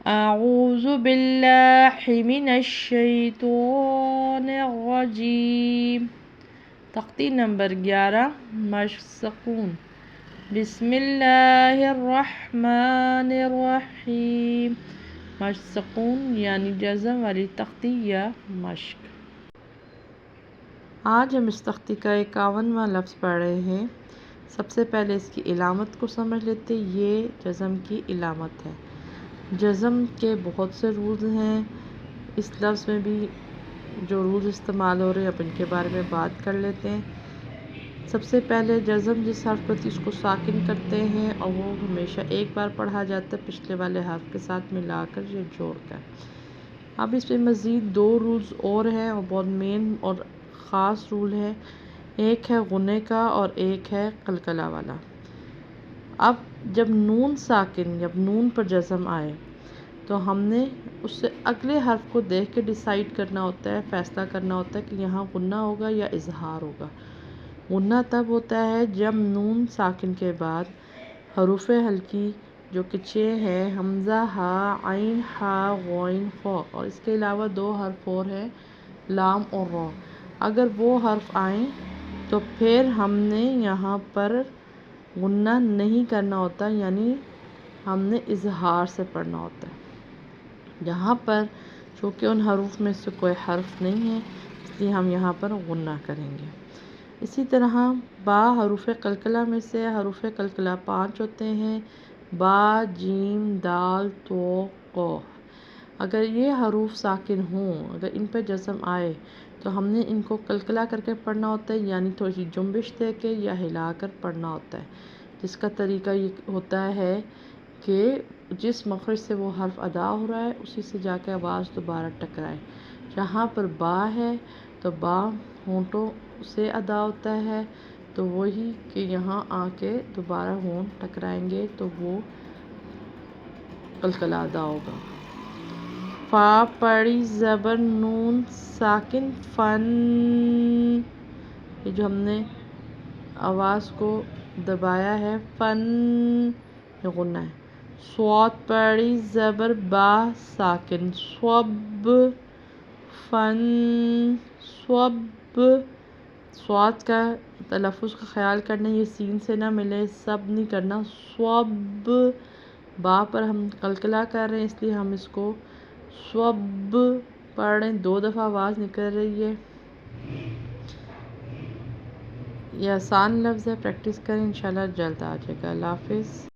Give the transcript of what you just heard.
اعوذ باللہ من الشیطان الرجیم۔ تختی نمبر 11 مشق سکون۔ بسم اللہ الرحمن الرحیم۔ مشق سکون یعنی جزم والی تختی یا مشق۔ آج ہم اس تختی کا 51واں لفظ پڑھ رہے ہیں۔ سب سے پہلے اس کی علامت کو سمجھ لیتے۔ یہ جزم کی علامت ہے۔ جزم کے بہت سے رولز ہیں۔ اس لفظ میں بھی جو رولز استعمال ہو رہے ہیں اب ان کے بارے میں بات کر لیتے ہیں۔ سب سے پہلے جزم جس حرف پر تھی اس کو ساکن کرتے ہیں اور وہ ہمیشہ ایک بار پڑھا جاتا ہے پچھلے والے حرف کے ساتھ ملا کر یا جوڑ کر۔ اب اس میں مزید 2 رولز اور ہیں اور بہت مین اور خاص رول ہے۔ ایک ہے غنّے کا اور ایک ہے قلقلہ والا۔ اب جب نون ساکن جب نون پر جزم آئے تو ہم نے اس سے اگلے حرف کو دیکھ کے ڈیسائیڈ کرنا ہوتا ہے، فیصلہ کرنا ہوتا ہے کہ یہاں غنّہ ہوگا یا اظہار ہوگا۔ غنّہ تب ہوتا ہے جب نون ساکن کے بعد حروف ہلکی جو کہ 6 ہیں، حمزہ، ہا، عین، ہا، غین، خا اور اس کے علاوہ 2 حرف اور ہیں لام اور را۔ اگر وہ حرف آئیں تو پھر ہم نے یہاں پر غنّہ نہیں کرنا ہوتا، یعنی ہم نے اظہار سے پڑھنا ہوتا ہے۔ یہاں پر چونکہ ان حروف میں سے کوئی حرف نہیں ہے اس لیے ہم یہاں پر غنّہ کریں گے۔ اسی طرح با حروف قلقلہ میں سے حروف قلقلہ 5 ہوتے ہیں، با، جیم، دال، تو، قاف۔ اگر یہ حروف ساکن ہوں، اگر ان پہ جزم آئے تو ہم نے ان کو قلقلہ کر کے پڑھنا ہوتا ہے، یعنی تھوڑی سی جنبش دے کے یا ہلا کر پڑھنا ہوتا ہے، جس کا طریقہ یہ ہوتا ہے کہ جس مخرج سے وہ حرف ادا ہو رہا ہے اسی سے جا کے آواز دوبارہ ٹکرائے۔ جہاں پر با ہے تو با ہونٹوں سے ادا ہوتا ہے، تو وہی کہ یہاں آ کے دوبارہ ہونٹ ٹکرائیں گے تو وہ قلقلہ ادا ہوگا۔ فا پڑی زبر نون ساکن فن، یہ جو ہم نے آواز کو دبایا ہے فن، یہ غنّہ ہے۔ صاد پڑی زبر با ساکن صب، فن، صب۔ صاد کا تلفظ کا خیال کرنا، یہ سین سے نہ ملے، سب نہیں کرنا، صب۔ با پر ہم قلقلہ کر رہے ہیں اس لیے ہم اس کو صب پڑھ رہے ہیں، 2 دفعہ آواز نکل رہی ہے۔ یہ آسان لفظ ہے، پریکٹس کریں، انشاءاللہ جلد آ جائے گا۔ اللہ حافظ۔